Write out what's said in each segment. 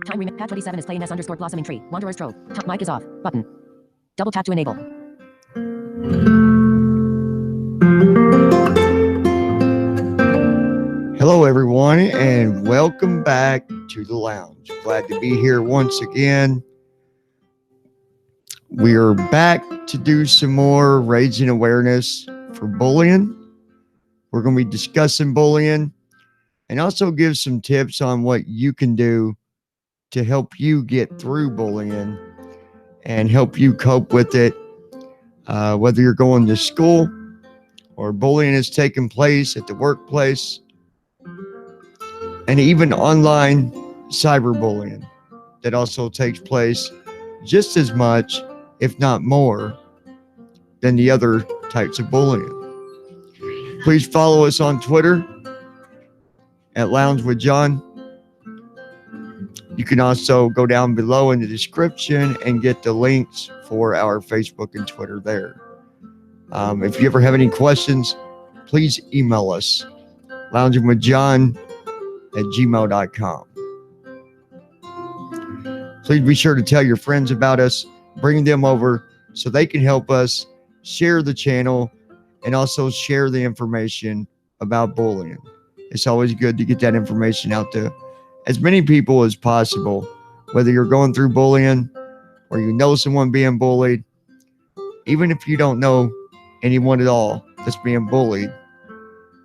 Time remit. Pad 27 is playing S underscore blossoming tree. Wanderer's Trove. Mic is off. Button. Double tap to enable. Hello, everyone, and welcome back to the lounge. Glad to be here once again. We are back to do some more raising awareness for bullying. We're going to be discussing bullying and also give some tips on what you can do to help you get through bullying and help you cope with it. Whether you're going to school or bullying is taking place at the workplace, and even online cyberbullying that also takes place just as much, if not more, than the other types of bullying. Please follow us on Twitter at Lounge with John. You can also go down below in the description and get the links for our Facebook and Twitter there. If you ever have any questions, please email us, loungingwithjohn@gmail.com. Please be sure to tell your friends about us, bring them over so they can help us share the channel and also share the information about bullying. It's always good to get that information out to as many people as possible, whether you're going through bullying or you know someone being bullied. Even if you don't know anyone at all that's being bullied,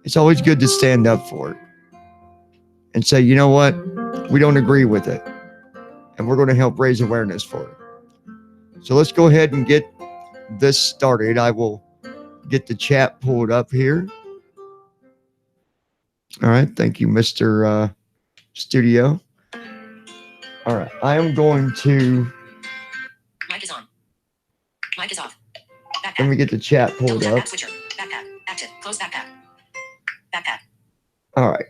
it's always good to stand up for it and say, you know what, we don't agree with it, and we're going to help raise awareness for it. So let's go ahead and get this started. I will get the chat pulled up here. All right. Thank you, Mr. Studio. All right. I am going to... Mic is on. Mic is off. Backpack. Let me get the chat pulled Double tap up. app switcher. Backpack. Active. Close backpack. Backpack. All right.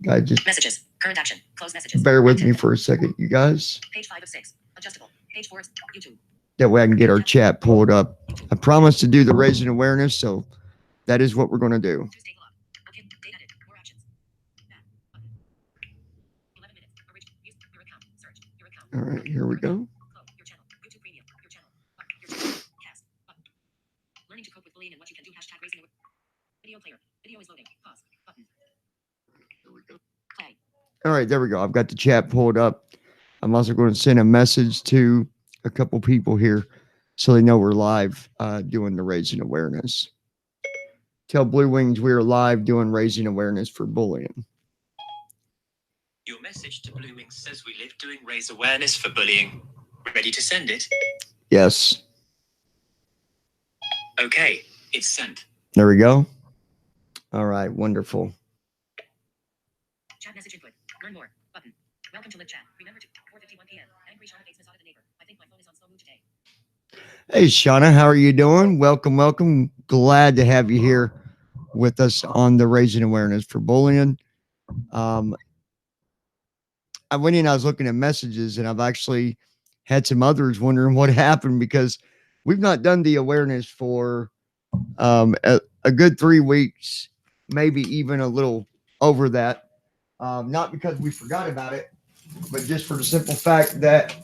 Guys, just Messages. Current action. Close messages. bear with me Active. for a second, you guys. Page 5 of 6. Adjustable. Page 4 is YouTube. That way I can get our chat pulled up. I promised to do the raising awareness, so that is what we're going to do. Tuesday log. Okay. Date edit. More actions. Back. Button. 11 minutes. Original. Use your account. Search. Your account. All right, here we go. Close. Your channel. YouTube Premium. Your channel. Button. Your channel. Cast. Button. Learning to cope with bullying and what you can do. Hashtag raising awareness. Video player. Video is loading. Pause. Button. Here we go. Play. All right, there we go. I've got the chat pulled up. I'm also going to send a message to a couple people here so they know we're live doing the raising awareness. Tell Blue Wings we are live doing raising awareness for bullying. Your message to Blue Wings says we live doing raise awareness for bullying. Ready to send it? Yes. Okay, it's sent. There we go. All right, wonderful. Chat message input. Learn more. Button. Welcome to live chat. Remember to 4:51 p.m. Angry Shauna takes Mazada the neighbor. I think my phone is on slow move today. Hey, Shauna, how are you doing? Welcome, welcome. Glad to have you here with us on the raising awareness for bullying. I went in, I was looking at messages, and I've actually had some others wondering what happened because we've not done the awareness for a good 3 weeks, maybe even a little over that. Not because we forgot about it, but just for the simple fact that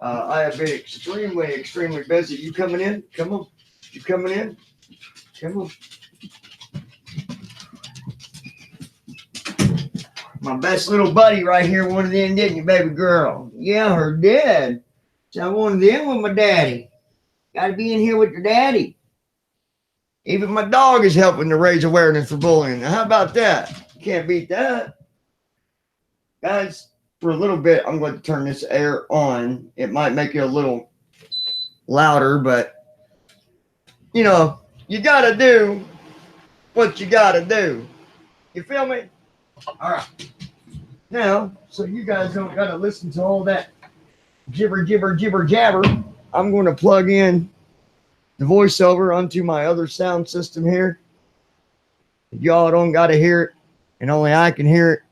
I have been extremely busy. You coming in? Come on. You coming in? Come on. My best little buddy right here wanted in, didn't you, baby girl? Yeah, her dad. So I wanted in with my daddy. Got to be in here with your daddy. Even my dog is helping to raise awareness for bullying. Now, how about that? You can't beat that. Guys, for a little bit, I'm going to turn this air on. It might make it a little louder, but, you know, you got to do what you got to do. You feel me? All right. Now, so you guys don't got to listen to all that jibber, jabber, I'm going to plug in the voiceover onto my other sound system here. Y'all don't got to hear it, and only I can hear it,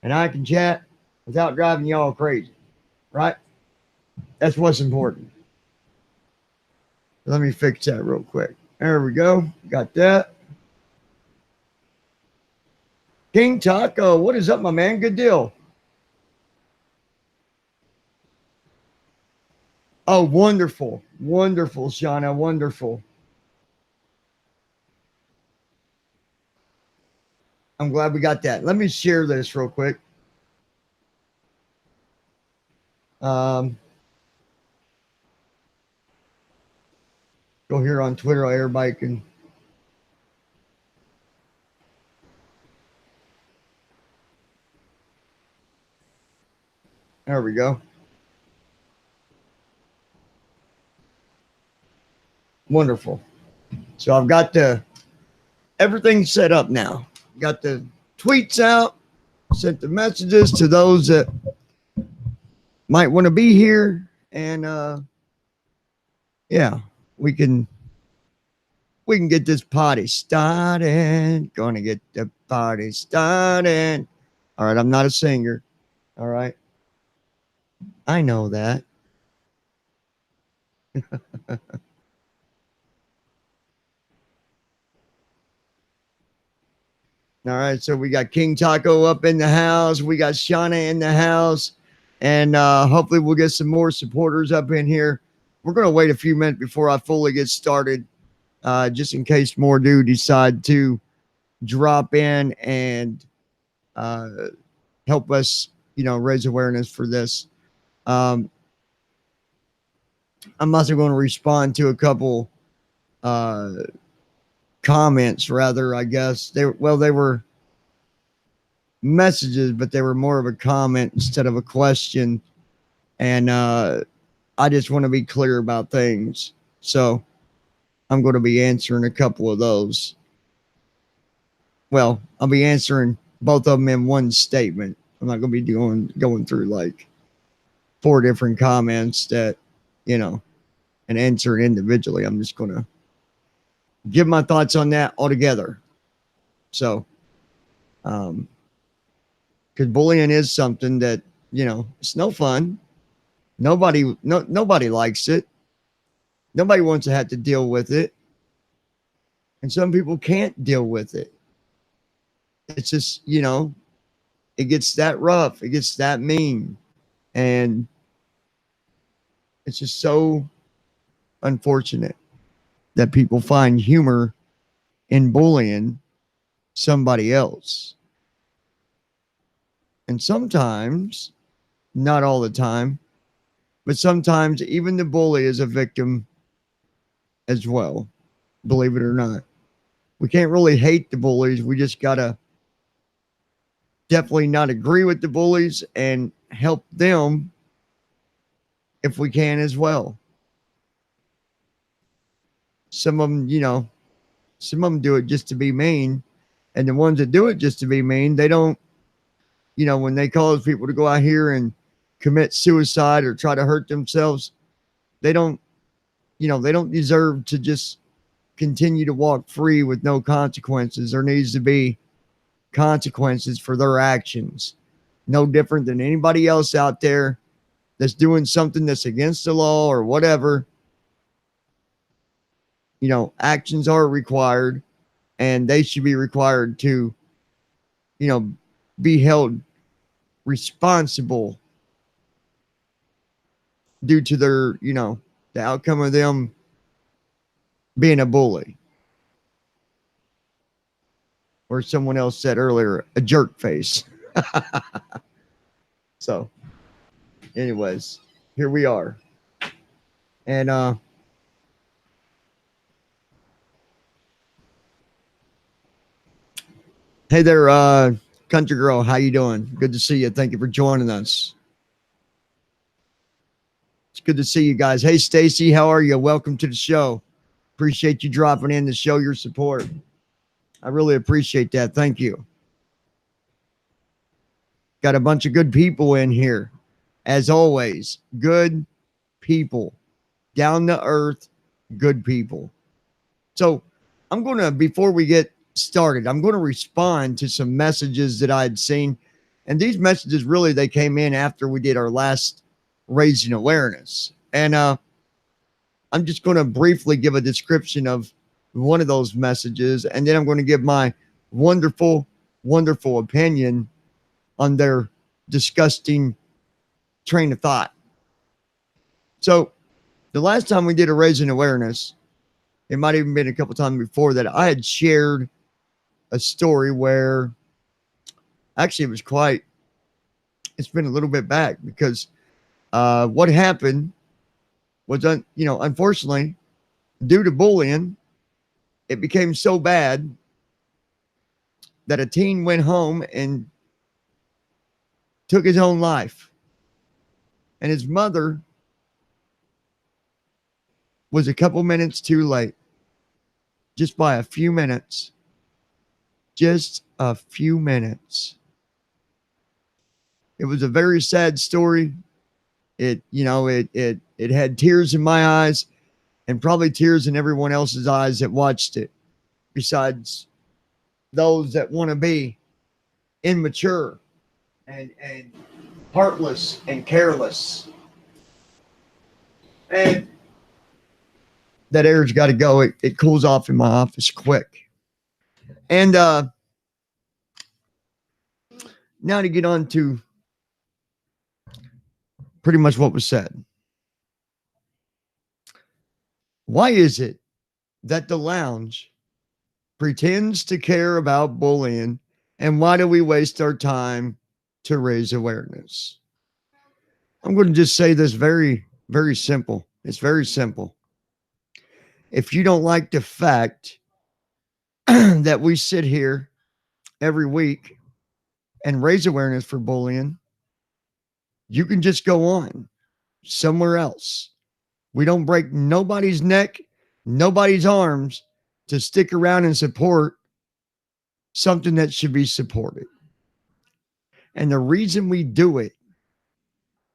and I can chat without driving y'all crazy, right? That's what's important. Let me fix that real quick. There we go. Got that. King Taco, what is up, my man? Good deal. Oh, wonderful. Wonderful, Shauna. Wonderful. I'm glad we got that. Let me share this real quick. Um, Go here on Twitter. Everybody can. There we go. Wonderful. So I've got everything set up now. Got the tweets out, sent the messages to those that might want to be here, and yeah, we can get this party started. Gonna get the party started. All right, I'm not a singer. All right, I know that. All right, so we got King Taco up in the house. We got Shauna in the house. And hopefully we'll get some more supporters up in here. We're going to wait a few minutes before I fully get started, just in case more do decide to drop in and help us, raise awareness for this. I'm also going to respond to a couple comments, rather, I guess. They were messages, but they were more of a comment instead of a question. And I just want to be clear about things. So I'm going to be answering a couple of those. Well, I'll be answering both of them in one statement. I'm not going to be going through like 4 different comments that, and answering individually. I'm just going to give my thoughts on that altogether. So, because bullying is something that, it's no fun. Nobody likes it. Nobody wants to have to deal with it. And some people can't deal with it. It's just, it gets that rough. It gets that mean. And it's just so unfortunate that people find humor in bullying somebody else. And sometimes, not all the time, but sometimes even the bully is a victim as well, believe it or not. We can't really hate the bullies. We just got to definitely not agree with the bullies and help them if we can as well. Some of them, do it just to be mean. And the ones that do it just to be mean, they don't, when they cause people to go out here and commit suicide or try to hurt themselves, they don't deserve to just continue to walk free with no consequences. There needs to be consequences for their actions. No different than anybody else out there that's doing something that's against the law or whatever. Actions are required, and they should be required to, be held responsible due to their, the outcome of them being a bully. Or someone else said earlier, a jerk face. So, anyways, here we are. And hey there, country girl, how you doing? Good to see you. Thank you for joining us. It's good to see you guys. Hey, Stacy, how are you? Welcome to the show. Appreciate you dropping in to show your support. I really appreciate that. Thank you. Got a bunch of good people in here. As always, good people. Down to earth, good people. So I'm going to, before we get started, I'm going to respond to some messages that I had seen. And these messages, really, they came in after we did our last Raising Awareness. And I'm just going to briefly give a description of one of those messages. And then I'm going to give my wonderful, wonderful opinion on their disgusting train of thought. So the last time we did a raising awareness, it might even been a couple times before that, I had shared a story where actually it's been a little bit back because what happened was, unfortunately, due to bullying, it became so bad that a teen went home and took his own life. And his mother was a couple minutes too late, just by a few minutes. Just a few minutes. It was a very sad story. It had tears in my eyes and probably tears in everyone else's eyes that watched it, besides those that want to be immature and heartless and careless. And that air's got to go. It cools off in my office quick. And now to get on to pretty much what was said. Why is it that the lounge pretends to care about bullying, and why do we waste our time to raise awareness? I'm going to just say this very, very simple. It's very simple. If you don't like the fact that we sit here every week and raise awareness for bullying, you can just go on somewhere else. We don't break nobody's neck, nobody's arms to stick around and support something that should be supported. And the reason we do it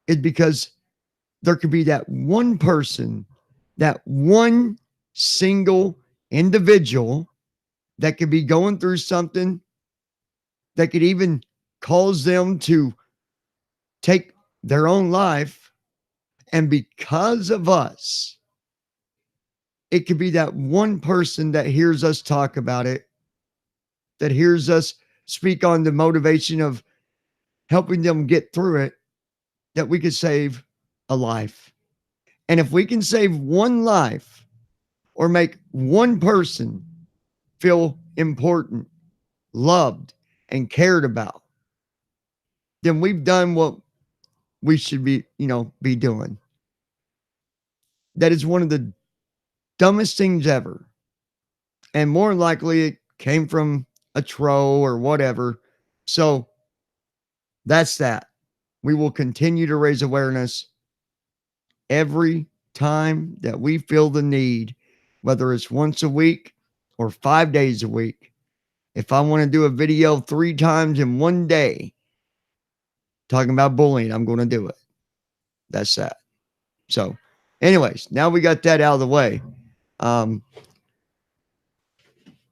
is because there could be that one person, that one single individual that could be going through something that could even cause them to take their own life. And because of us, it could be that one person that hears us talk about it, that hears us speak on the motivation of helping them get through it, that we could save a life. And if we can save one life or make one person feel important, loved, and cared about, then we've done what we should be doing. That is one of the dumbest things ever. And more likely it came from a troll or whatever. So that's that. We will continue to raise awareness every time that we feel the need, whether it's once a week or 5 days a week. If I want to do a video 3 times in one day talking about bullying, I'm going to do it. That's that. So anyways, now we got that out of the way.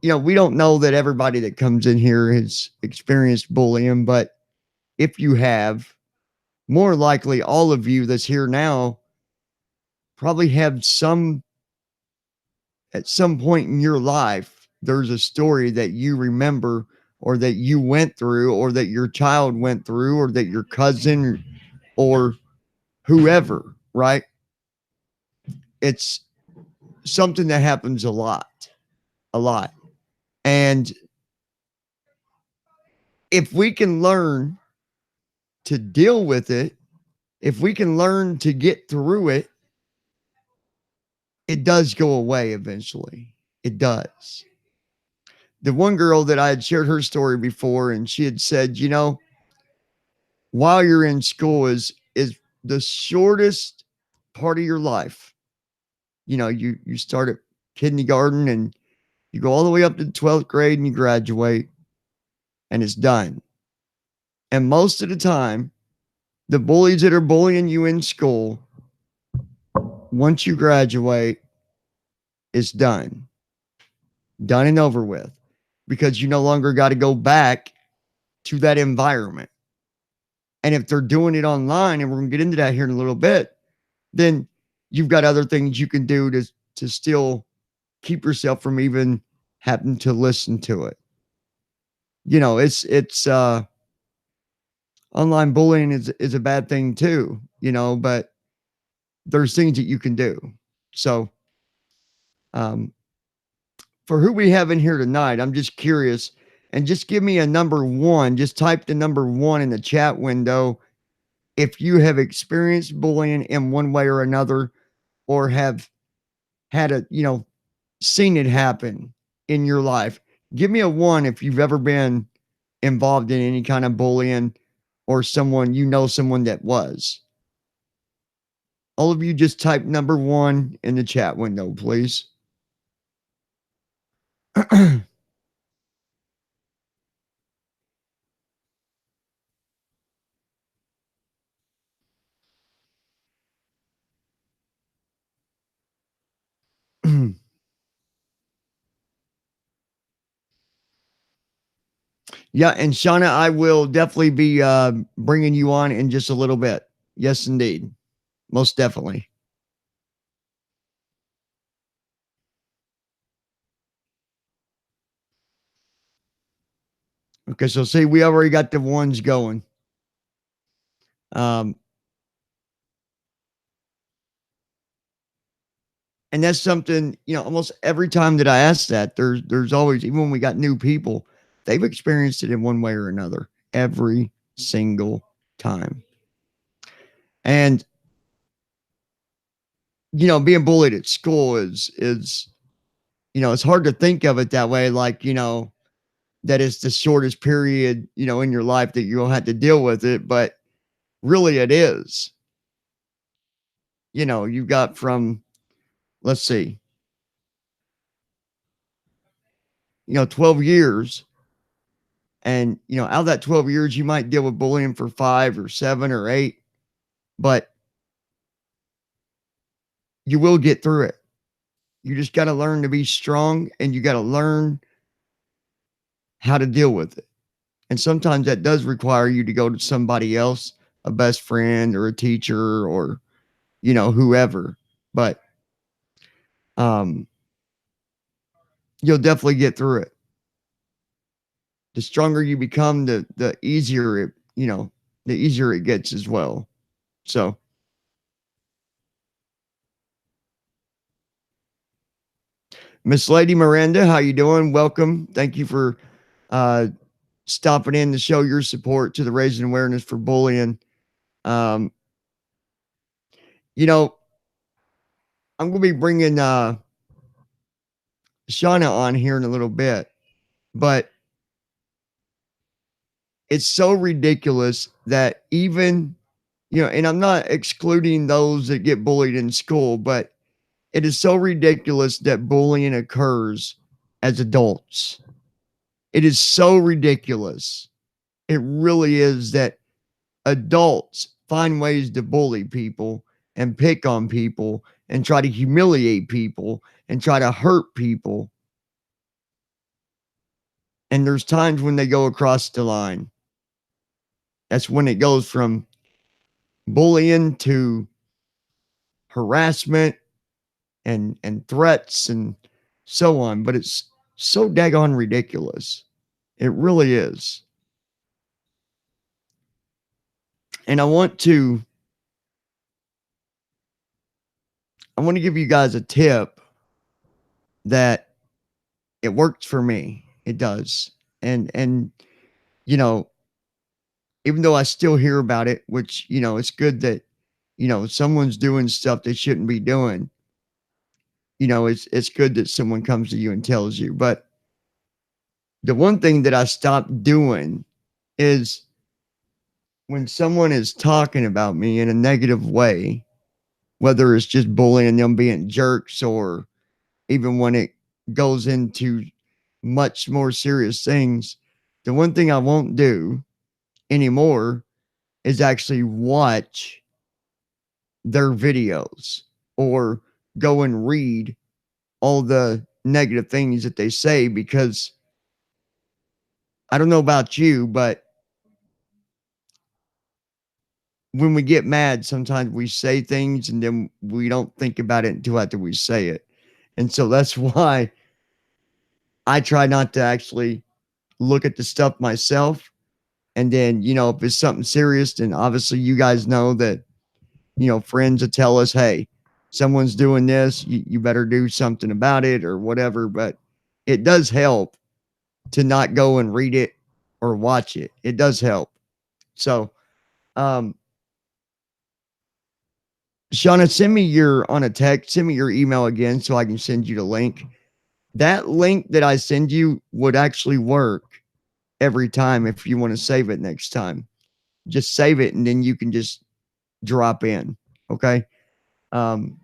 We don't know that everybody that comes in here has experienced bullying, but if you have, more likely all of you that's here now probably have at some point in your life, there's a story that you remember or that you went through or that your child went through or that your cousin or whoever, right? It's something that happens a lot. And if we can learn to deal with it, if we can learn to get through it, it does go away eventually. It does. The one girl that I had shared her story before, and she had said, while you're in school is the shortest part of your life. You start at kindergarten and you go all the way up to the 12th grade and you graduate and it's done. And most of the time, the bullies that are bullying you in school, once you graduate, it's done and over with, because you no longer got to go back to that environment. And if they're doing it online, and we're going to get into that here in a little bit, then you've got other things you can do to still keep yourself from even having to listen to it. It's online bullying is a bad thing too, but there's things that you can do. So, for who we have in here tonight, I'm just curious, and just give me a number one. Just type the number one in the chat window if you have experienced bullying in one way or another, or have had seen it happen in your life. Give me a one if you've ever been involved in any kind of bullying, or someone that was. All of you just type number one in the chat window, please. Yeah, and Shauna, I will definitely be bringing you on in just a little bit. Yes, indeed. Most definitely. Okay, so see, we already got the ones going. And that's something, almost every time that I ask that, there's always, even when we got new people, they've experienced it in one way or another every single time. And being bullied at school is it's hard to think of it that way, like, that is the shortest period, in your life that you'll have to deal with it, but really it is. You've got from, let's see, 12 years. And, out of that 12 years, you might deal with bullying for 5 or 7 or 8, but you will get through it. You just got to learn to be strong, and you got to learn how to deal with it. And sometimes that does require you to go to somebody else, a best friend or a teacher or, whoever. But you'll definitely get through it. The stronger you become, the easier it, the easier it gets as well. So, Miss Lady Miranda, how you doing? Welcome. Thank you for stopping in to show your support to the Raising Awareness for Bullying. I'm going to be bringing Shauna on here in a little bit, but it's so ridiculous that even, and I'm not excluding those that get bullied in school, but it is so ridiculous that bullying occurs as adults. It is so ridiculous. It really is, that adults find ways to bully people and pick on people and try to humiliate people and try to hurt people. And there's times when they go across the line. That's when it goes from bullying to harassment and threats and so on. But it's so daggone ridiculous. It really is. And I want to give you guys a tip that it works for me. It does. And even though I still hear about it, which, it's good that, someone's doing stuff they shouldn't be doing. It's good that someone comes to you and tells you. But the one thing that I stopped doing is, when someone is talking about me in a negative way, whether it's just bullying them, being jerks, or even when it goes into much more serious things, the one thing I won't do anymore is actually watch their videos or go and read all the negative things that they say, because I don't know about you, but when we get mad, sometimes we say things and then we don't think about it until after we say it. And so that's why I try not to actually look at the stuff myself. And then, if it's something serious, then obviously you guys know that, friends that tell us, hey, someone's doing this, you better do something about it or whatever. But it does help to not go and read it or watch it. It does help. So, um, Shauna, send me send me your email again so I can send you the link. That link that I send you would actually work every time if you want to save it next time. Just save it and then you can just drop in. Okay. Um,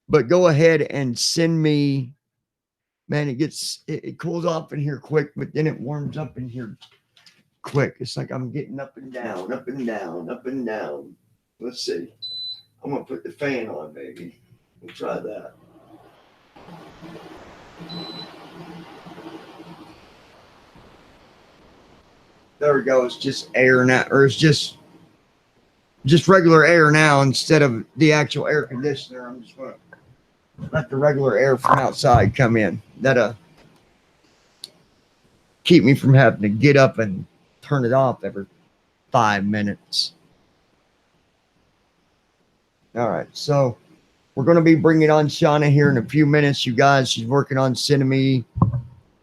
but go ahead and send me, man, it cools off in here quick, but then it warms up in here quick. It's like I'm getting up and down, up and down, up and down. Let's see. I'm gonna put the fan on, baby. We'll try that. There we go. It's just air now, or it's just regular air now instead of the actual air conditioner. I'm just gonna let the regular air from outside come in. That'll keep me from having to get up and turn it off every 5 minutes. All right, so we're going to be bringing on Shauna here in a few minutes, you guys. She's working on sending me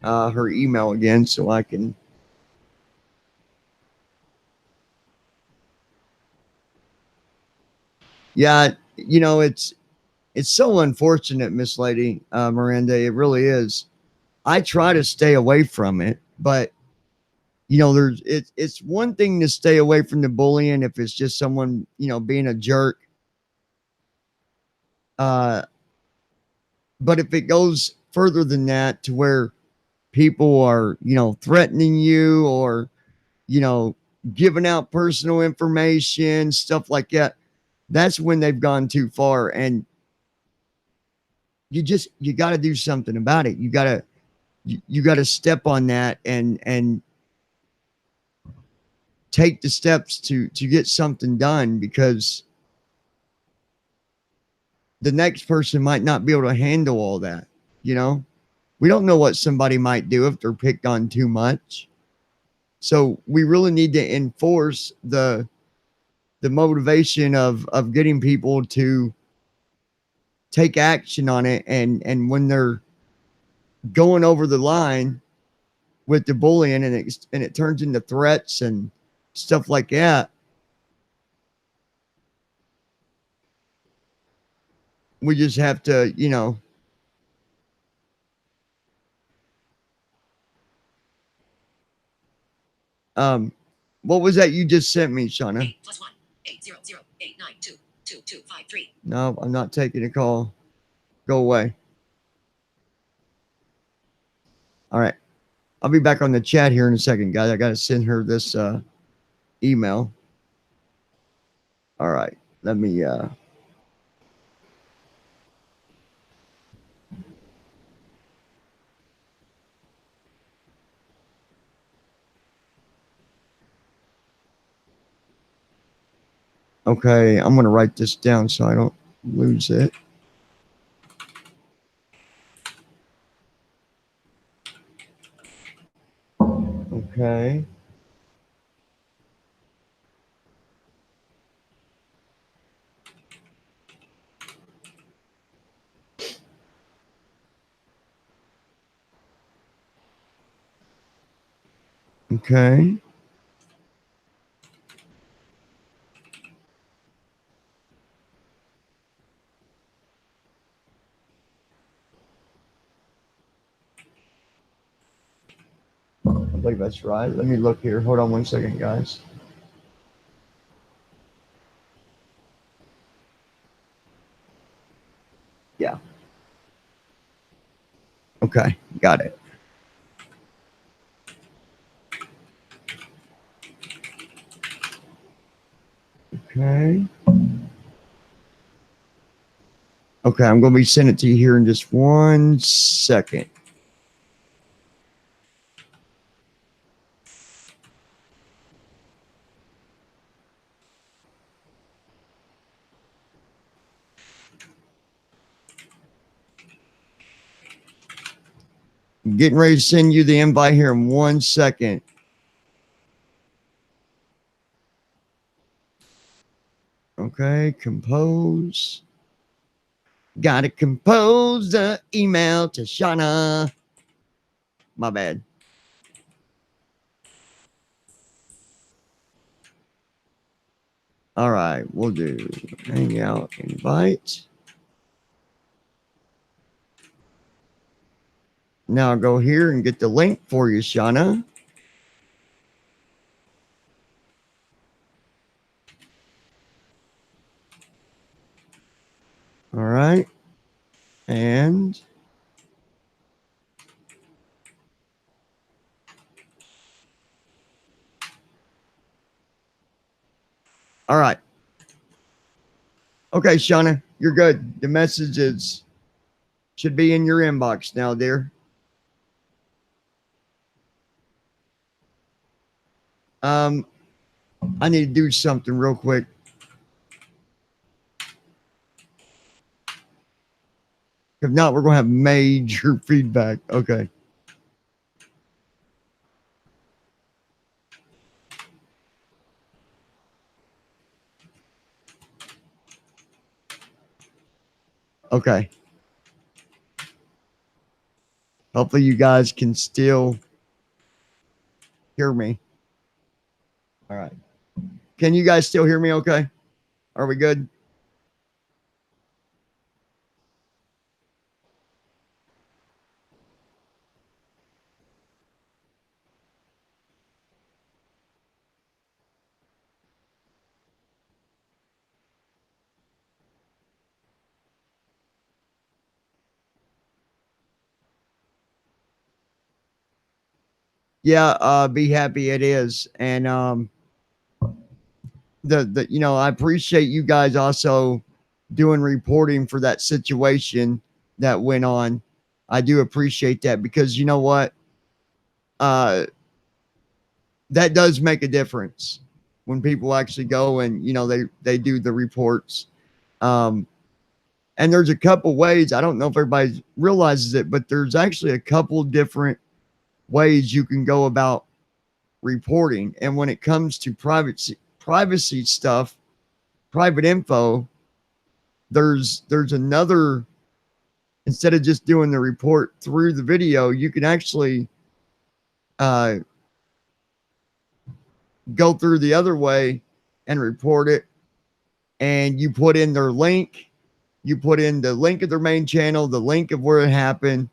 her email again so I can. Yeah, it's so unfortunate, Miss Lady Miranda. It really is. I try to stay away from it, but it's one thing to stay away from the bullying if it's just someone being a jerk. But if it goes further than that to where people are threatening you or giving out personal information, stuff like that, that's when they've gone too far. And you got to do something about it. You got to step on that and take the steps to get something done, because the next person might not be able to handle all that. We don't know what somebody might do if they're picked on too much. So we really need to enforce the motivation of getting people to take action on it. And when they're going over the line with the bullying and it turns into threats and stuff like that, we just have to, what was that you just sent me, Shauna? 8+1 800 892 2253. No, I'm not taking a call. Go away. All right. I'll be back on the chat here in a second, guys. I got to send her this email. All right. Let me okay, I'm going to write this down so I don't lose it. Okay. Okay. I believe that's right. Let me look here. Hold on one second, guys. Yeah. Okay. Got it. Okay. Okay, I'm going to be sending it to you here in just 1 second. I'm getting ready to send you the invite here in 1 second. Okay. Okay, compose. Gotta compose the email to Shauna. My bad. All right, we'll do hangout invite. Now go here and get the link for you, Shauna. All right. And all right. Okay, Shauna, you're good. The messages should be in your inbox now, dear. I need to do something real quick. If not, we're going to have major feedback. Okay. Okay. Hopefully, you guys can still hear me. All right. Can you guys still hear me okay? Are we good? Yeah, be happy it is. And the you know, I appreciate you guys also doing reporting for that situation that went on. I do appreciate that because you know what? Uh that does make a difference when people actually go and you know they do the reports. Um and there's a couple ways. I don't know if everybody realizes it, but there's actually a couple different ways you can go about reporting. And when it comes to privacy stuff, private info, there's another. Instead of just doing the report through the video, you can actually uh, go through the other way and report it. And you put in their link, you put in the link of their main channel, the link of where it happened,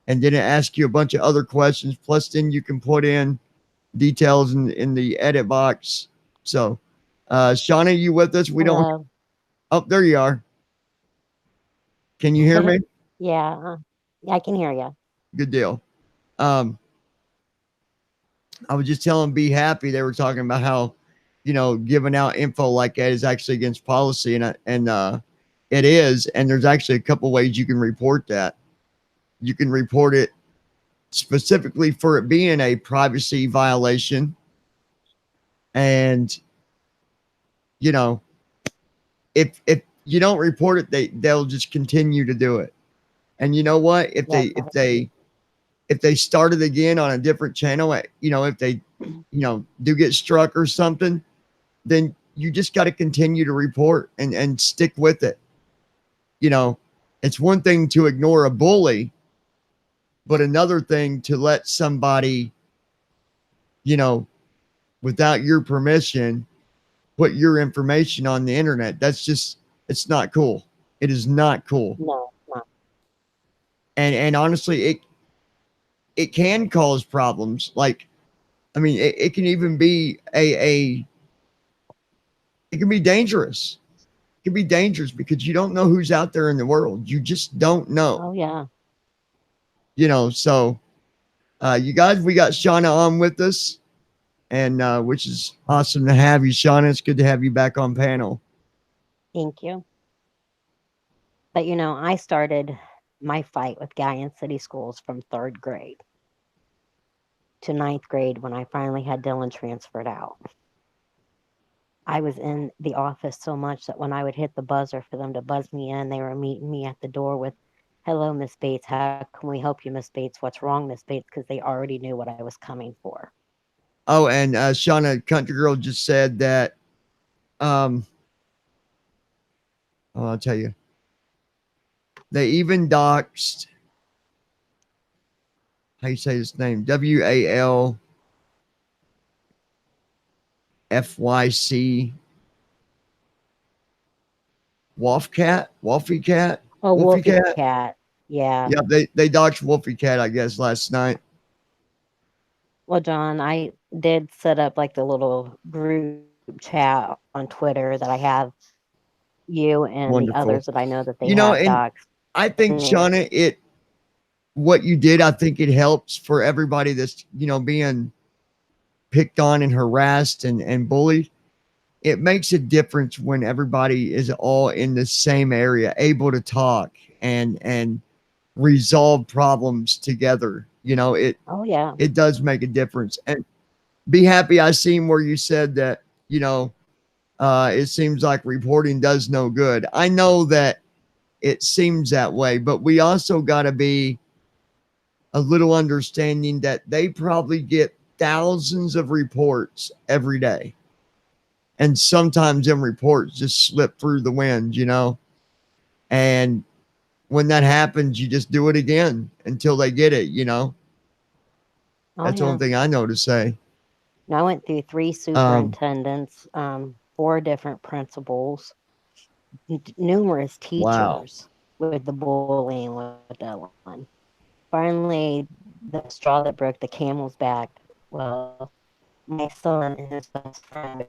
and then it asks you a bunch of other questions. Plus, then you can put in details in the edit box. So, Shauna, you with us? We don't. Hello. Oh, there you are. Can you hear me? Yeah, I can hear you. Good deal. Um, I was just telling Be Happy. They were talking about how, you know, giving out info like that is actually against policy, and it is. And there's actually a couple ways you can report that. You can report it specifically for it being a privacy violation, and you know, if you don't report it, they'll just continue to do it. And you know what? If Yeah, they started again on a different channel, you know, if they, you know, do get struck or something, then you just got to continue to report and stick with it. You know, it's one thing to ignore a bully, but another thing to let somebody, you know, without your permission, put your information on the internet. That's just, it's not cool. It is not cool. no, And honestly, it can cause problems. Like, I mean, it can even be it can be dangerous. It can be dangerous because you don't know who's out there in the world. You just don't know. oh yeah. You know, so you guys, we got Shauna on with us, and which is awesome to have you, Shauna. It's good to have you back on panel. Thank you. But you know, I started my fight with Galleon City Schools from 3rd grade to 9th grade when I finally had Dylan transferred out. I was in the office so much that when I would hit the buzzer for them to buzz me in, they were meeting me at the door with, "Hello, Miss Bates. How can we help you, Miss Bates? What's wrong, Miss Bates?" Because they already knew what I was coming for. Oh, and Shauna Country Girl just said that um, I'll tell you. They even doxed, how you say his name? WALFYC Wolfie Cat. Oh, Wolfie Wolfie Cat. Cat. Yeah. Yeah, they doxed Wolfie Cat, I guess, last night. Well, John, I did set up like the little group chat on Twitter that I have you and the Wonderful. others that I know that they You know, have and docs. I think, And Shauna, what you did, I think it helps for everybody that's, being picked on and harassed and bullied. It makes a difference when everybody is all in the same area, able to talk and resolve problems together. oh yeah, It does make a difference. And be happy I seen where you said that, it seems like reporting does no good. I know that it seems that way, but we also got to be a little understanding that they probably get thousands of reports every day. And sometimes them reports just slip through the wind. And when that happens, you just do it again until they get it. oh That's the yeah. only thing I know to say. And I went through 3 superintendents, 4 different principals, numerous Wow. teachers with the bullying with Dylan. Finally, the straw that broke the camel's back. Well, my son and his best friend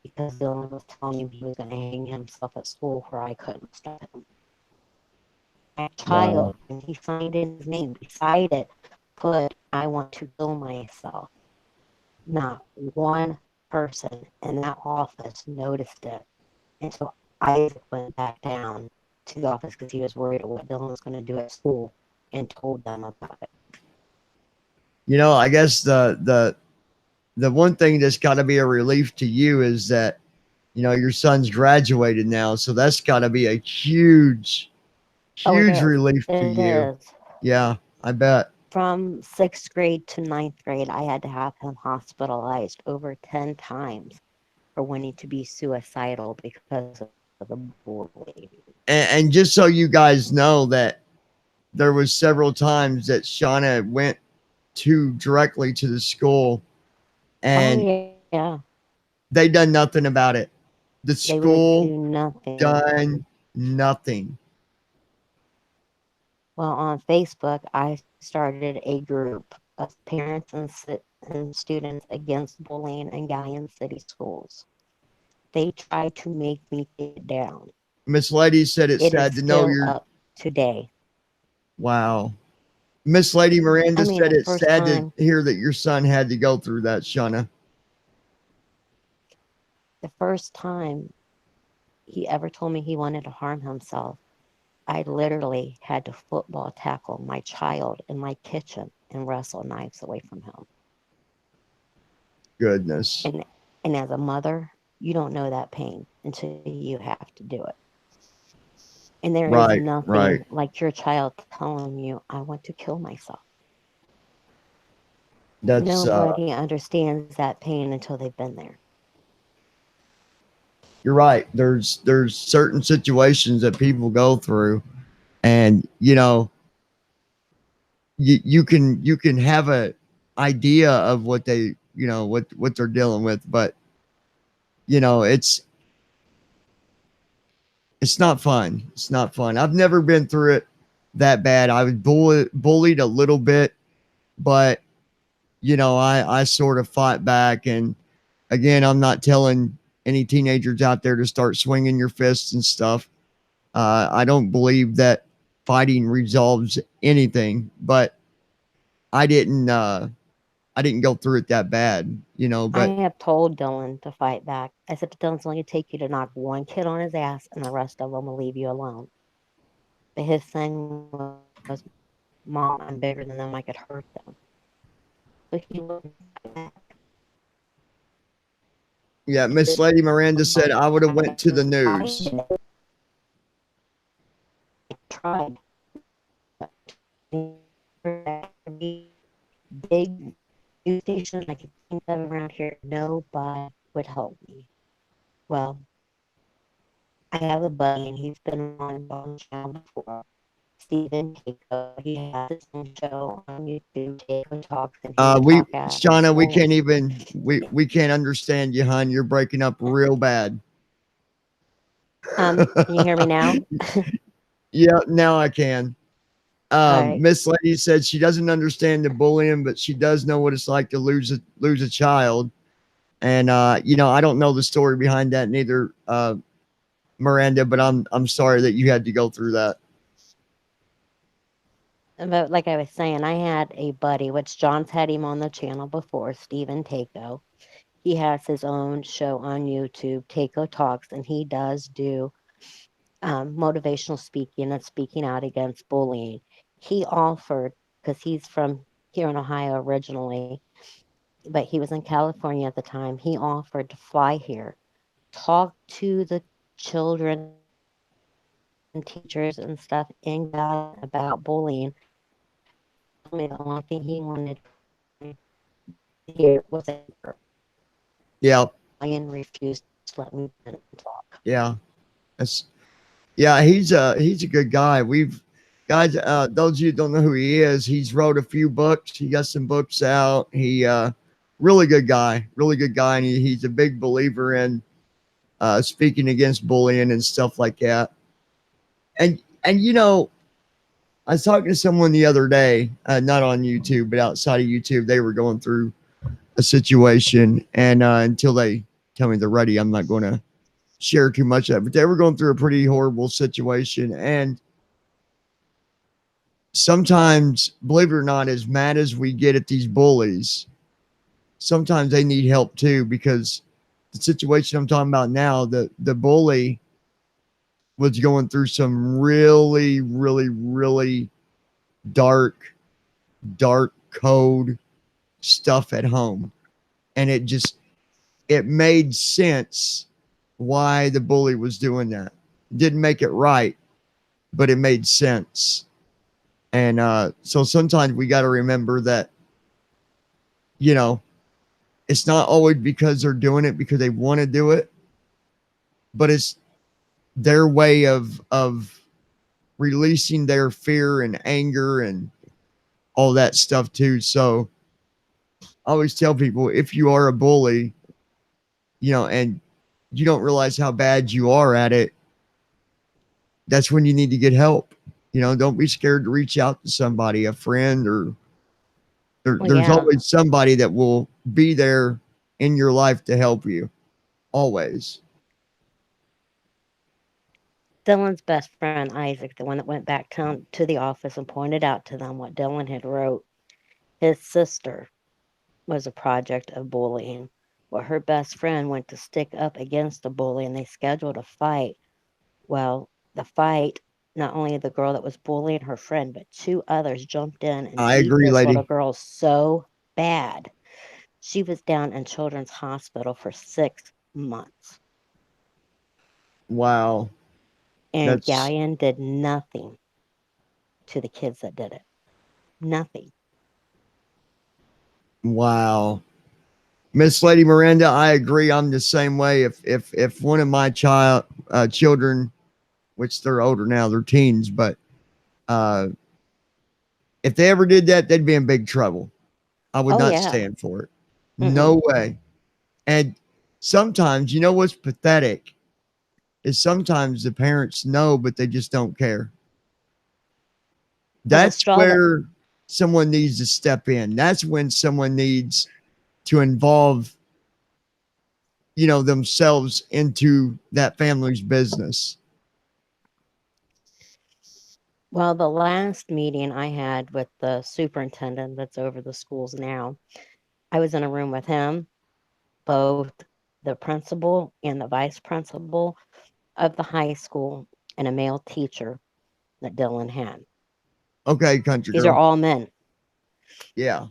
because Dylan was telling him he was going to hang himself at school where I couldn't stop him. My Wow. child, and he signed in his name beside it, put, I want to kill myself. Not one person in that office noticed it until Isaac went back down to the office because he was worried about what Dylan was going to do at school and told them about it. I guess the one thing that's got to be a relief to you is that your son's graduated now, so that's got to be a huge Oh, it is. relief to It you. is. Yeah, I bet. From 6th grade to 9th grade, I had to have him hospitalized over 10 times for wanting to be suicidal because of the bullying. And just so you guys know that there was several times that Shauna went directly to the school and Yeah. they done nothing about it. The They would do school nothing. done nothing. Well, on Facebook, I started a group of parents and students against bullying in Galleon City schools. They tried to make me take it down. Miss Lady said it's It is sad to know still you're. up today. Wow. Miss Lady Miranda I mean, said the it's first sad time, to hear that your son had to go through that, Shauna. the first time he ever told me he wanted to harm himself, I literally had to football tackle my child in my kitchen and wrestle knives away from him. Goodness. And as a mother, you don't know that pain until you have to do it. And there is Right, nothing right. like your child telling you, I want to kill myself. That's Nobody understands that pain until they've been there. you're right. There's certain situations that people go through, and you can have a idea of what they what they're dealing with, but it's not fun. It's not fun. I've never been through it that bad. I was bullied a little bit, but I sort of fought back. And again, I'm not telling any teenagers out there to start swinging your fists and stuff. I don't believe that fighting resolves anything, but I didn't go through it that bad, I but have told Dylan to fight back. I said, Dylan's only going to take you to knock one kid on his ass, and the rest of them will leave you alone. But his thing was, Mom, I'm bigger than them. I could hurt them. So he wouldn't fight back. yeah, Miss Lady Miranda said I would have went to the news. I tried. Big news station I could think of around here. Nobody would help me. Well, I have a buddy, and he's been on the channel before. Stephen Takeo. He has his own show on YouTube, Takeo Talks, and he would We, talk at Shauna, we can't schools. even, we can't understand you, hon. You're breaking up real bad. Can you hear me now? Yeah, now I can. All right. Miss Lady said she doesn't understand the bullying, but she does know what it's like to lose a child. And you know, I don't know the story behind that neither, Miranda, but I'm sorry that you had to go through that. But like I was saying, I had a buddy, which John's had him on the channel before, Stephen Takeo. He has his own show on YouTube, Takeo Talks, and he does do motivational speaking and speaking out against bullying. He offered, because he's from here in Ohio originally, but he was in California at the time, he offered to fly here, talk to the children and teachers and stuff in God about bullying. I mean, the only thing he wanted to hear was anger. Yeah, Ryan refused to let me talk. yeah, that's yeah. He's a good guy. We've guys, those of you who don't know who he is, he's wrote a few books. He got some books out. He really good guy, and he's a big believer in speaking against bullying and stuff like that. And you know, I was talking to someone the other day, not on YouTube, but outside of YouTube. They were going through a situation, and until they tell me they're ready, I'm not going to share too much of that. But they were going through a pretty horrible situation, and sometimes, believe it or not, as mad as we get at these bullies, sometimes they need help too, because the situation I'm talking about now, the bully was going through some really, really, really dark code stuff at home. And it made sense why the bully was doing that. Didn't make it right, but it made sense. And so sometimes we got to remember that, you know, it's not always because they're doing it because they want to do it, but it's their way of releasing their fear and anger and all that stuff too. So I always tell people, if you are a bully, you know, and you don't realize how bad you are at it, that's when you need to get help. You know, don't be scared to reach out to somebody, a friend, or there's Yeah, always somebody that will be there in your life to help you. Always. Dylan's best friend, Isaac, the one that went back to the office and pointed out to them what Dylan had wrote, his sister was a project of bullying. Well, her best friend went to stick up against the bully, and they scheduled a fight. Well, the fight, not only the girl that was bullying her friend, but two others jumped in and I beat agree, this little lady. girl so bad. She was down in Children's Hospital for 6 months. Wow. And That's Galleon did nothing to the kids that did it. Nothing. wow. Miss Lady Miranda, I agree. I'm the same way. If one of my children, which they're older now, they're teens, but uh, if they ever did that, they'd be in big trouble. I would Oh, not yeah. stand for it. Mm-mm. No way. And sometimes, you know what's pathetic is sometimes the parents know, but they just don't care. Well, the That's straw that, where someone needs to step in. That's when someone needs to involve, you know, themselves into that family's business. well, the last meeting I had with the superintendent that's over the schools now, I was in a room with him, both the principal and the vice principal of the high school, and a male teacher that Dylan had. Okay, country These are girl. all men. Yeah.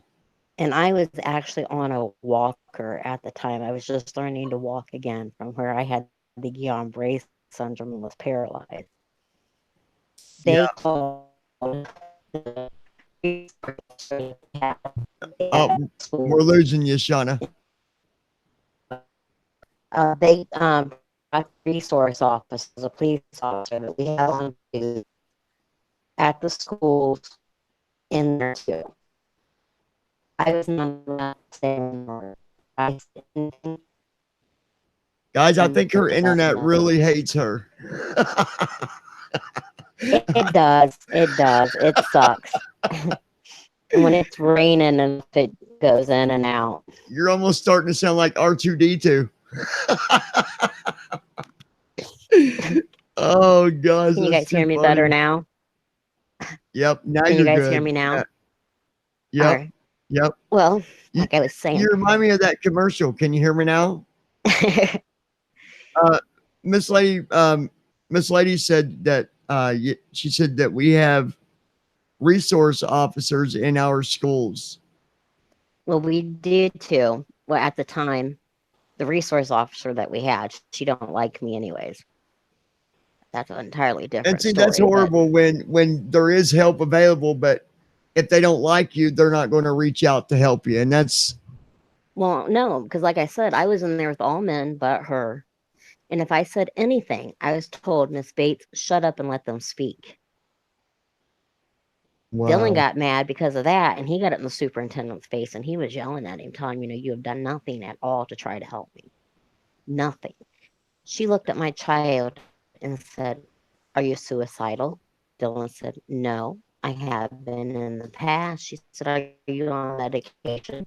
And I was actually on a walker at the time. I was just learning to walk again from where I had the Guillain-Barré syndrome and was paralyzed. Yeah. They called the We're losing you, Shauna. They a resource officer, a police officer that we have on duty at the schools in there too. I was not allowed to say anymore. I said, Guys, I think her internet really hates her. it does. It does. It sucks. When it's raining and it goes in and out. You're almost starting to sound like R2D2. Oh, gosh. Can you guys hear me better now? Yep. Now Can you're you guys good. hear me now? Yep. All right. Yep. Well, like I was saying. You remind me of that commercial. Can you hear me now? Miss Lady said that she said that we have resource officers in our schools. Well, we did too. Well, at the time, the resource officer that we had, she don't like me anyways. That's an entirely different And see, story. that's horrible when there is help available, but if they don't like you, they're not going to reach out to help you. And that's... Well, no, because like I said, I was in there with all men but her. And if I said anything, I was told, Miss Bates, shut up and let them speak. Wow. Dylan got mad because of that, and he got it in the superintendent's face, and he was yelling at him, telling him, you have done nothing at all to try to help me. Nothing. She looked at my child and said, are you suicidal? Dylan said, no, I have been in the past. She said, are you on medication?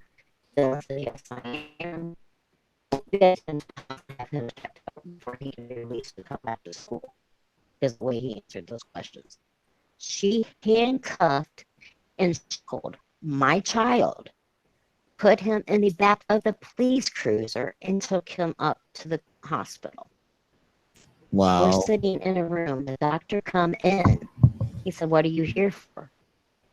Dylan said, yes, I am. You guys can have him checked out before he can be released to come back to school. Is the way he answered those questions. She handcuffed and shackled my child, put him in the back of the police cruiser, and took him up to the hospital. Wow. We're sitting in a room. The doctor come in. He said, what are you here for?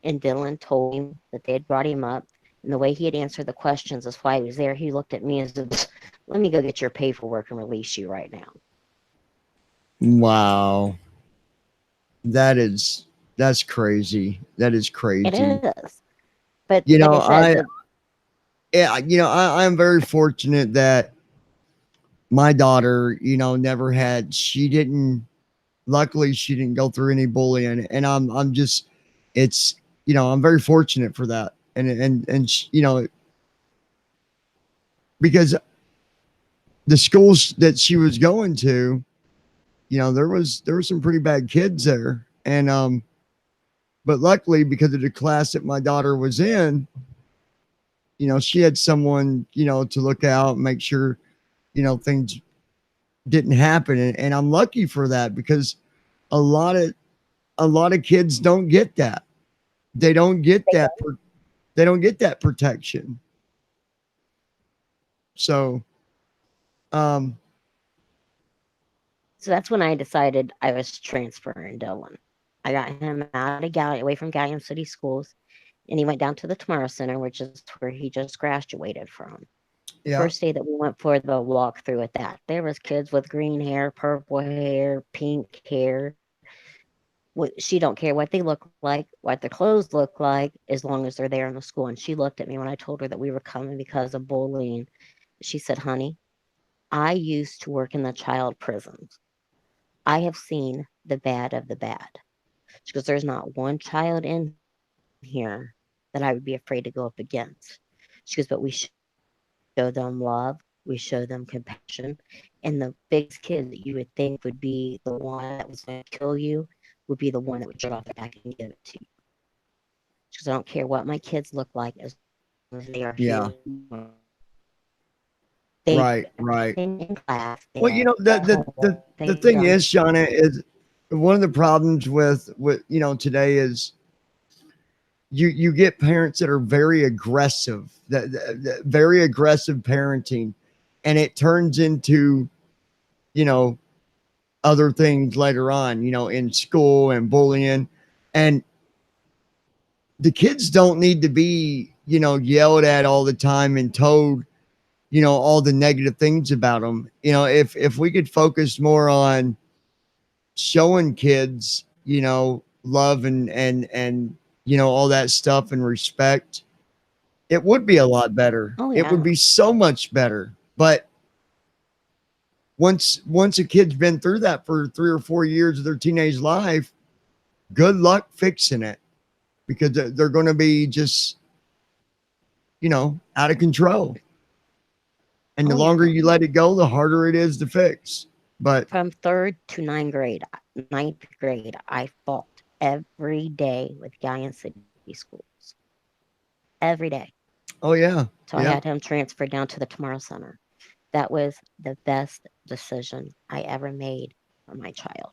And Dylan told him that they had brought him up. And the way he had answered the questions is why he was there. He looked at me and said, let me go get your paperwork and release you right now. Wow. That's crazy. That is crazy. It is. But you know, like I'm very fortunate that my daughter, never had, luckily she didn't go through any bullying. And I'm just, it's, I'm very fortunate for that. And because the schools that she was going to, there were some pretty bad kids there. And, but luckily because of the class that my daughter was in, she had someone, to look out and make sure, things didn't happen. And I'm lucky for that because a lot of kids don't get that. They don't get that. They don't get that protection. So that's when I decided I was transferring Dylan. I got him out of away from Gallium City Schools, and he went down to the Tomorrow Center, which is where he just graduated from. The first day that we went for the walkthrough at that, there was kids with green hair, purple hair, pink hair. She don't care what they look like, what their clothes look like, as long as they're there in the school. And she looked at me when I told her that we were coming because of bullying. She said, honey, I used to work in the child prisons. I have seen the bad of the bad. She goes, there's not one child in here that I would be afraid to go up against. She goes, but we show them love. We show them compassion. And the biggest kid that you would think would be the one that was going to kill you would be the one that would drop their back and give it to you. She goes, I don't care what my kids look like as long as they are yeah. human. Right. In class, well, the thing is, Shauna, is one of the problems with today is you get parents that are very aggressive, that very aggressive parenting, and it turns into, other things later on, in school and bullying, and the kids don't need to be, yelled at all the time and told, all the negative things about them. If we could focus more on showing kids, love and all that stuff and respect, it would be a lot better. Oh, It would yeah. be so much better. But once a kid's been through that for 3 or 4 years of their teenage life, good luck fixing it, because they're going to be just out of control. And the Oh, longer yeah. you let it go, the harder it is to fix. But From third to ninth grade, I fought every day with Guyan City Schools. Every day. oh yeah, So I yeah, had him transferred down to the Tomorrow Center. That was the best decision I ever made for my child.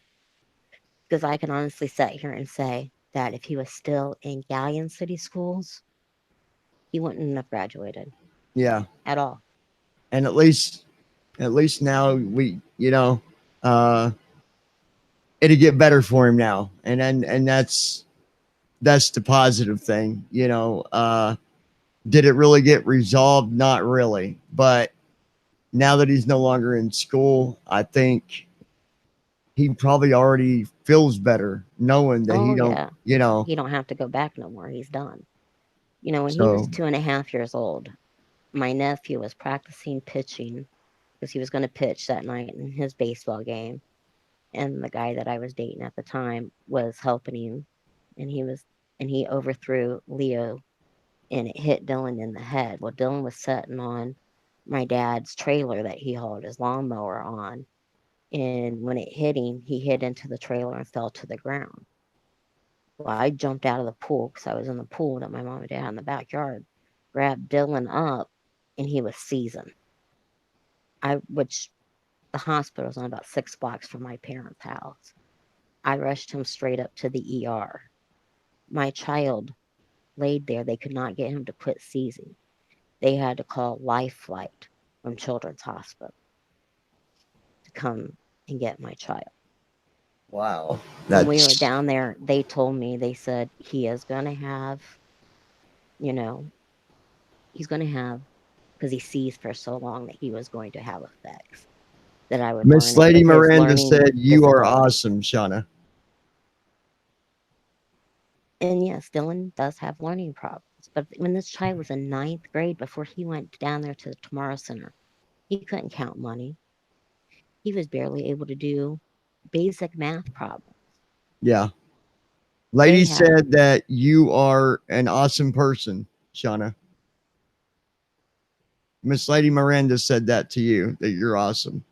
Because I can honestly sit here and say that if he was still in Galleon City Schools, he wouldn't have graduated yeah. at all. And at least now uh it'll get better for him now. And that's the positive thing. Did it really get resolved? Not really. But now that he's no longer in school, I think he probably already feels better knowing that he Oh, don't, yeah. He don't have to go back no more. He's done. When he was so 2.5 years old, my nephew was practicing pitching because he was going to pitch that night in his baseball game. And the guy that I was dating at the time was helping him, and he overthrew Leo, and it hit Dylan in the head. Well, Dylan was sitting on my dad's trailer that he hauled his lawnmower on, and when it hit him, he hit into the trailer and fell to the ground. Well, I jumped out of the pool because I was in the pool with my mom and dad in the backyard, grabbed Dylan up, and he was seizing. Which the hospital was on about 6 blocks from my parents' house. I rushed him straight up to the ER. My child laid there. They could not get him to quit seizing. They had to call Life Flight from Children's Hospital to come and get my child. wow. When we were That's down there, they told me, they said he is going to have, he's going to have, because he seized for so long, that he was going to have effects, that I would Miss learn it Lady with his Miranda learning said you are disability. awesome, Shauna. And yes, Dylan does have learning problems. But when this child was in ninth grade, before he went down there to the Tomorrow Center, he couldn't count money. He was barely able to do basic math problems. Yeah. They Lady had, said that you are an awesome person, Shauna. Miss Lady Miranda said that to you, that you're awesome.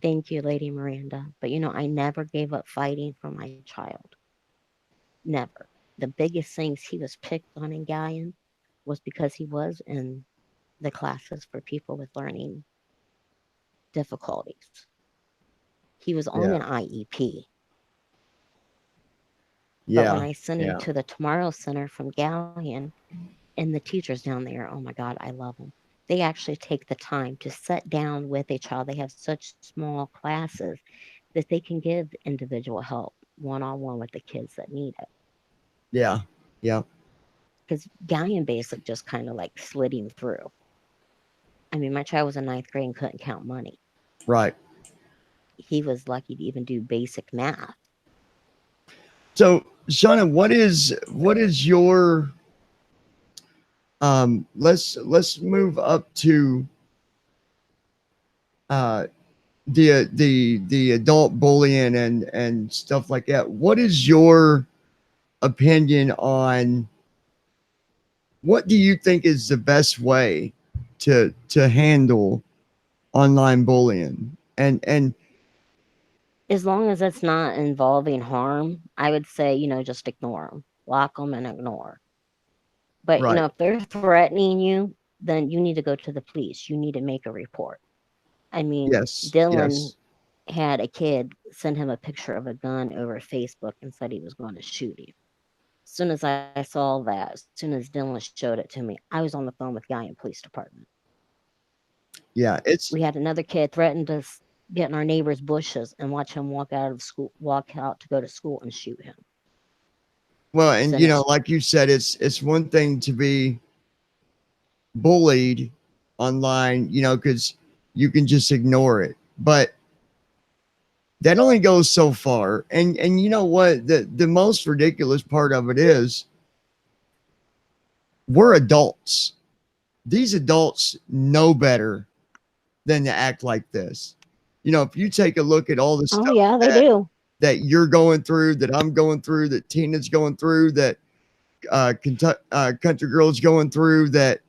thank you, Lady Miranda. But I never gave up fighting for my child. Never. The biggest things he was picked on in Galleon was because he was in the classes for people with learning difficulties. He was on Yeah. an IEP. But when Yeah. I sent him Yeah. to the Tomorrow Center from Galleon, and the teachers down there, oh my God, I love them. They actually take the time to sit down with a child. They have such small classes that they can give individual help one on one with the kids that need it. Yeah. Yeah. Because Galleon Basic just kind of like slid him through. I mean, my child was in ninth grade and couldn't count money. Right. He was lucky to even do basic math. So, Shauna, what is your let's move up to uh the adult bullying and stuff like that. What is your opinion on, what do you think is the best way to handle online bullying? And As long as it's not involving harm, I would say, just ignore them, block them and ignore. But, right. if they're threatening you, then you need to go to the police. You need to make a report. I mean, Yes. Dylan Yes. had a kid send him a picture of a gun over Facebook and said he was going to shoot him. As soon as I saw that, as soon as Dylan showed it to me, I was on the phone with Galleon Police Department. Yeah. It's We had another kid threaten to get in our neighbor's bushes and watch him walk out to go to school and shoot him. well, and Send it. like you said, it's one thing to be bullied online, because you can just ignore it. But that only goes so far. And you know what? The most ridiculous part of it is we're adults. These adults know better than to act like this. You know, if you take a look at all the Oh stuff yeah, they that, do. that you're going through, that I'm going through, that Tina's going through, that Country Girl's going through, that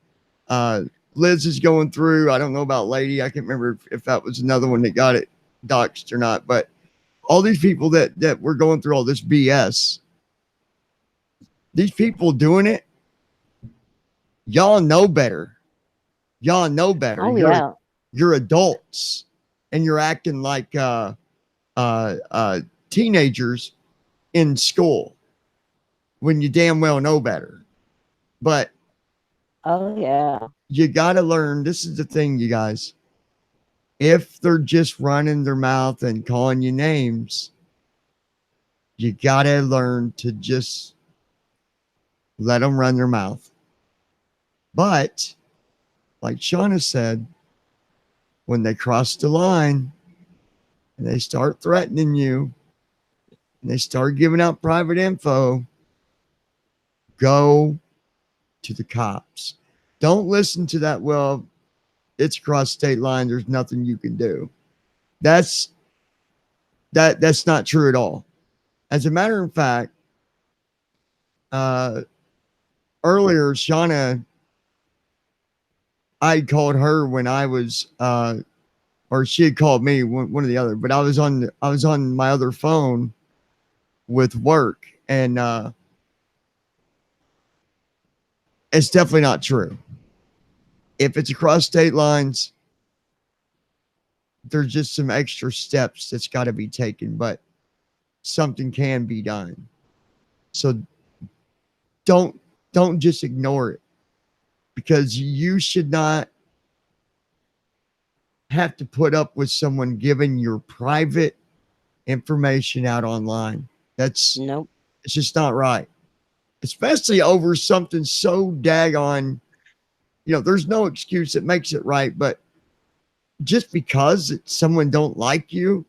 Liz is going through. I don't know about Lady. I can't remember if that was another one that got it doxxed or not. But all these people that were going through all this BS, these people doing it, y'all know better. Y'all know better. Oh yeah. You're adults, and you're acting like teenagers in school when you damn well know better. But Oh yeah. you got to learn. This is the thing, you guys. If they're just running their mouth and calling you names, you got to learn to just let them run their mouth. But like Shauna said, when they cross the line and they start threatening you and they start giving out private info, go to the cops. Don't listen to that. Well, it's across state line. There's nothing you can do. That's not true at all. As a matter of fact, earlier, Shauna, I called her when I was, or she had called me, one or the other. But I was on my other phone with work, and it's definitely not true. If it's across state lines, there's just some extra steps that's got to be taken, but something can be done. So don't just ignore it, because you should not have to put up with someone giving your private information out online. Nope. It's just not right, especially over something so daggone. You know, there's no excuse that makes it right, but just because someone don't like you,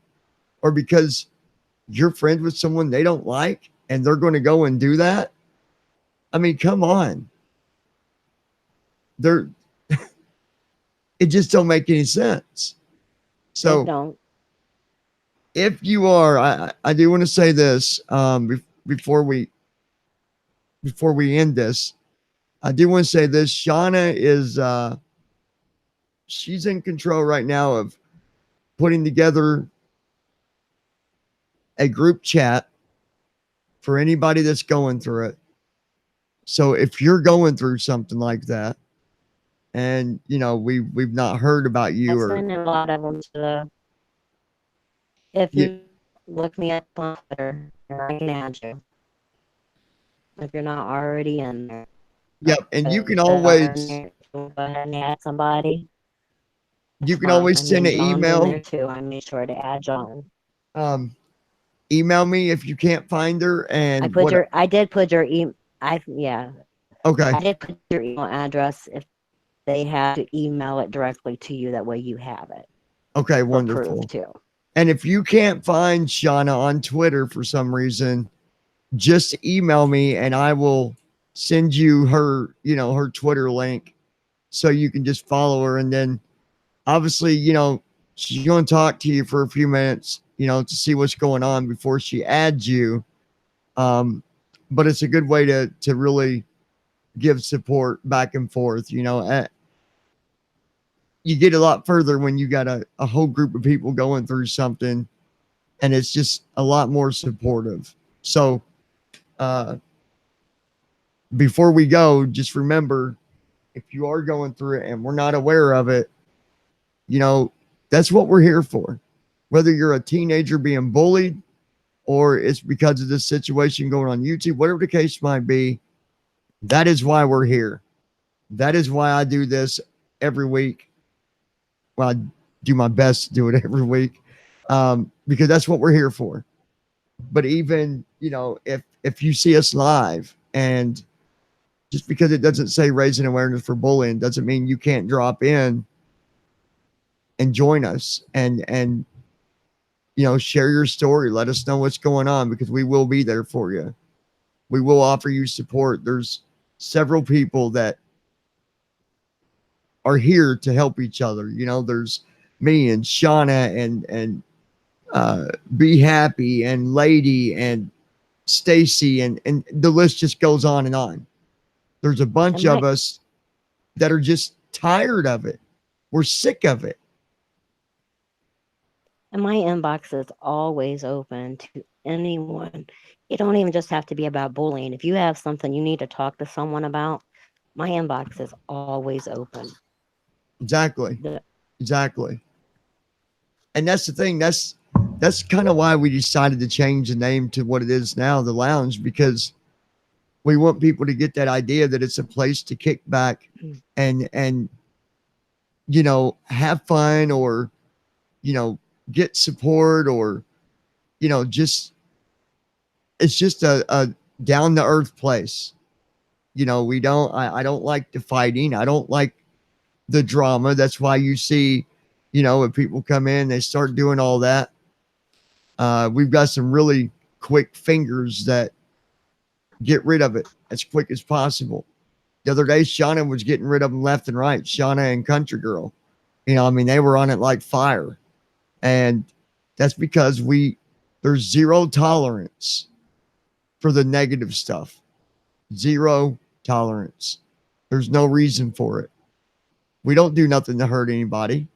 or because you're friends with someone they don't like and they're going to go and do that, I mean, come on. It just don't make any sense. They So don't. if you are, I do want to say this before we end this. I do want to say this. Shauna is she's in control right now of putting together a group chat for anybody that's going through it. So if you're going through something like that, and you know we've not heard about you, I or send a lot of them to the. If Yeah. you look me up on Twitter, and I can add you. If you're not already in there. yep, and you can If you are always in there, go ahead and add somebody. you can I always send mean, an John's in email. there too. I made sure to add John. Email me if you can't find her, and I did put your email. Yeah. Okay. I did put your email address if they have to email it directly to you. That way you have it. Okay, For wonderful. proof too. And if you can't find Shauna on Twitter for some reason, just email me and I will send you her, her Twitter link so you can just follow her. And then obviously, she's going to talk to you for a few minutes, to see what's going on before she adds you. But it's a good way to really give support back and forth. You get a lot further when you got a whole group of people going through something, and it's just a lot more supportive. So before we go, just remember, if you are going through it and we're not aware of it, that's what we're here for. Whether you're a teenager being bullied, or it's because of this situation going on YouTube, whatever the case might be, that is why we're here. That is why I do this every week. Well, I do my best to do it every week, because that's what we're here for. But even, if you see us live, and just because it doesn't say raising awareness for bullying doesn't mean you can't drop in and join us and share your story. Let us know what's going on, because we will be there for you. We will offer you support. There's several people that are here to help each other. You know, there's me and Shauna and Be Happy and Lady and Stacy and the list just goes on and on. There's a bunch And of my us that are just tired of it. We're sick of it. and my inbox is always open to anyone. It don't even just have to be about bullying. If you have something you need to talk to someone about, my inbox is always open. Exactly. The, Exactly. And that's the thing. That's kind of why we decided to change the name to what it is now, the lounge, because we want people to get that idea that it's a place to kick back and you know, have fun, or you know, get support, or you know, just it's just a down to earth place. You know, I don't like the fighting. I don't like the drama. That's why you see, you know, when people come in, they start doing all that. We've got some really quick fingers that get rid of it as quick as possible. The other day, Shauna was getting rid of them left and right. Shauna and Country Girl, you know, I mean, they were on it like fire, and that's because there's zero tolerance for the negative stuff. Zero tolerance. There's no reason for it. We don't do nothing to hurt anybody.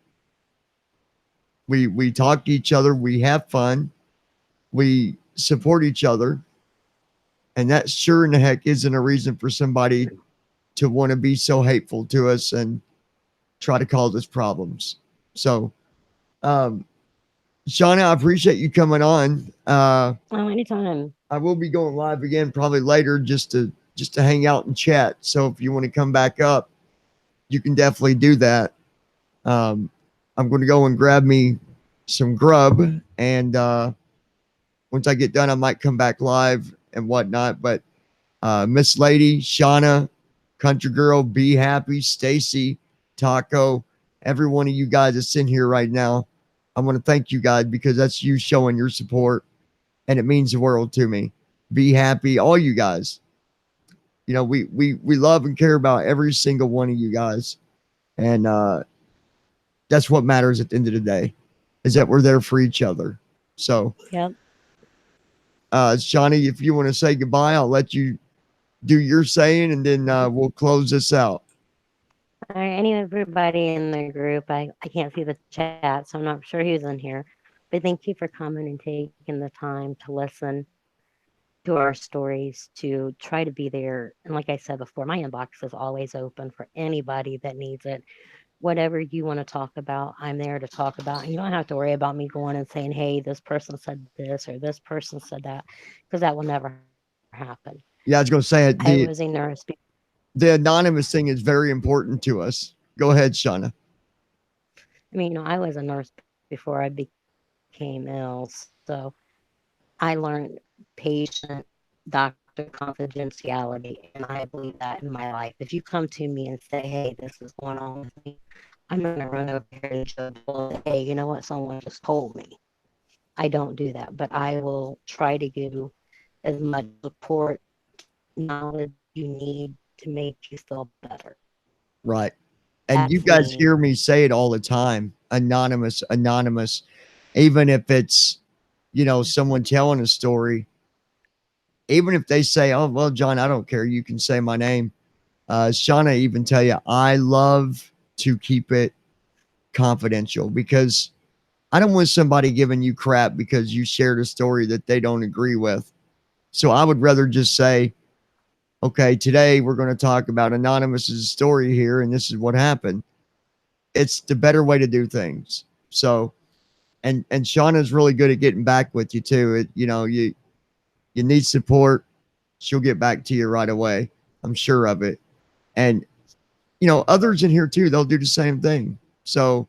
We talk to each other. We have fun. We support each other, and that sure in the heck isn't a reason for somebody to want to be so hateful to us and try to cause us problems. So, Shauna, I appreciate you coming on. oh, anytime. I will be going live again probably later just to hang out and chat. So if you want to come back up, you can definitely do that. I'm going to go and grab me some grub, and once I get done, I might come back live and whatnot. But Miss Lady, Shauna, Country Girl, Be Happy, Stacy, Taco, every one of you guys that's in here right now, I want to thank you guys, because that's you showing your support, and it means the world to me. Be Happy, all you guys. You know, we love and care about every single one of you guys, and that's what matters at the end of the day, is that we're there for each other. So, Yep. Shawnee, if you want to say goodbye, I'll let you do your saying, and then we'll close this out. All right, everybody in the group, I can't see the chat, so I'm not sure who's in here. But thank you for coming and taking the time to listen to our stories, to try to be there. And like I said before, my inbox is always open for anybody that needs it. Whatever you want to talk about, I'm there to talk about. And you don't have to worry about me going and saying, hey, this person said this or this person said that, because that will never happen. Yeah, I was going to say it. I was a nurse. The anonymous thing is very important to us. Go ahead, Shauna. I mean, I was a nurse before I became ill. So I learned patient doctor confidentiality, and I believe that in my life. If you come to me and say, hey, this is going on with me, I'm going to run over here to Joe and say, hey, you know what? Someone just told me. I don't do that, but I will try to give you as much support, knowledge you need to make you feel better. Right. And That's you guys me. hear me say it all the time. Anonymous, anonymous. Even if it's, you know, someone telling a story, even if they say, oh, well, John, I don't care, you can say my name. Shauna even tell you, I love to keep it confidential, because I don't want somebody giving you crap because you shared a story that they don't agree with. So I would rather just say, okay, today we're going to talk about Anonymous's story here, and this is what happened. It's the better way to do things. So, and Shauna's really good at getting back with you too. You know, you need support, she'll get back to you right away. I'm sure of it. And you know, others in here too, they'll do the same thing. So,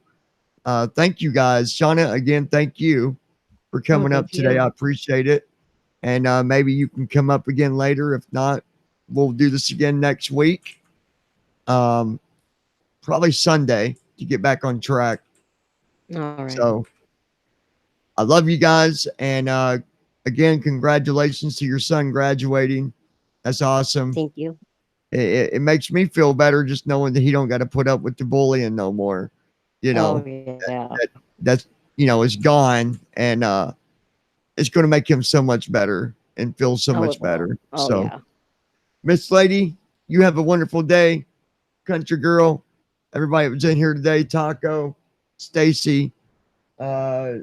thank you guys, Shauna. Again, thank you for coming up today. I appreciate it. And maybe you can come up again later. If not, we'll do this again next week. Probably Sunday, to get back on track. All right. So I love you guys. And again, congratulations to your son graduating. That's awesome. Thank you. it makes me feel better just knowing that he don't got to put up with the bullying no more. You know, Oh yeah. that's, it's gone, and it's going to make him so much better and feel so Oh, much it will. better. Oh So, yeah. Miss Lady, you have a wonderful day. Country Girl, everybody that was in here today, Taco, Stacy. I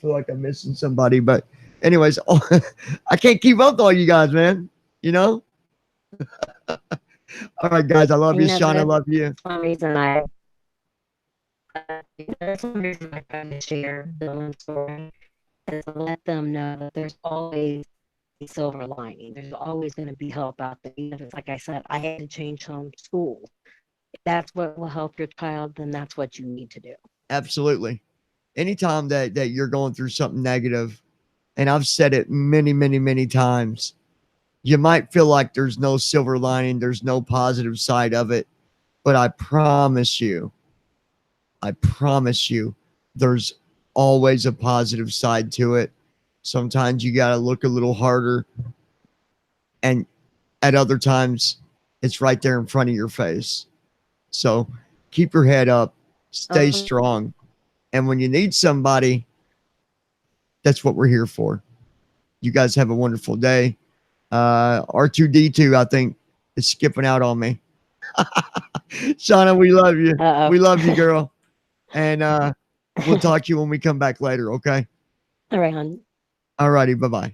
feel like I'm missing somebody, but anyways, I can't keep up with all you guys, man. You know? All right, guys, I love you. Sean, I love you. One reason there's one reason I try to share Dylan's story is to let them know that there's always a silver lining. There's always going to be help out there. Even if it's like I said, I had to change home schools. If that's what will help your child, then that's what you need to do. Absolutely. Anytime that you're going through something negative, and I've said it many, many, many times, you might feel like there's no silver lining, there's no positive side of it, but I promise you, there's always a positive side to it. Sometimes you got to look a little harder, and at other times, it's right there in front of your face. So keep your head up, stay strong. And when you need somebody, that's what we're here for. You guys have a wonderful day. R2D2, I think, is skipping out on me. Shauna, we love you. Uh-oh. We love you, girl. And we'll talk to you when we come back later, okay? All right, hon. All righty. Bye-bye.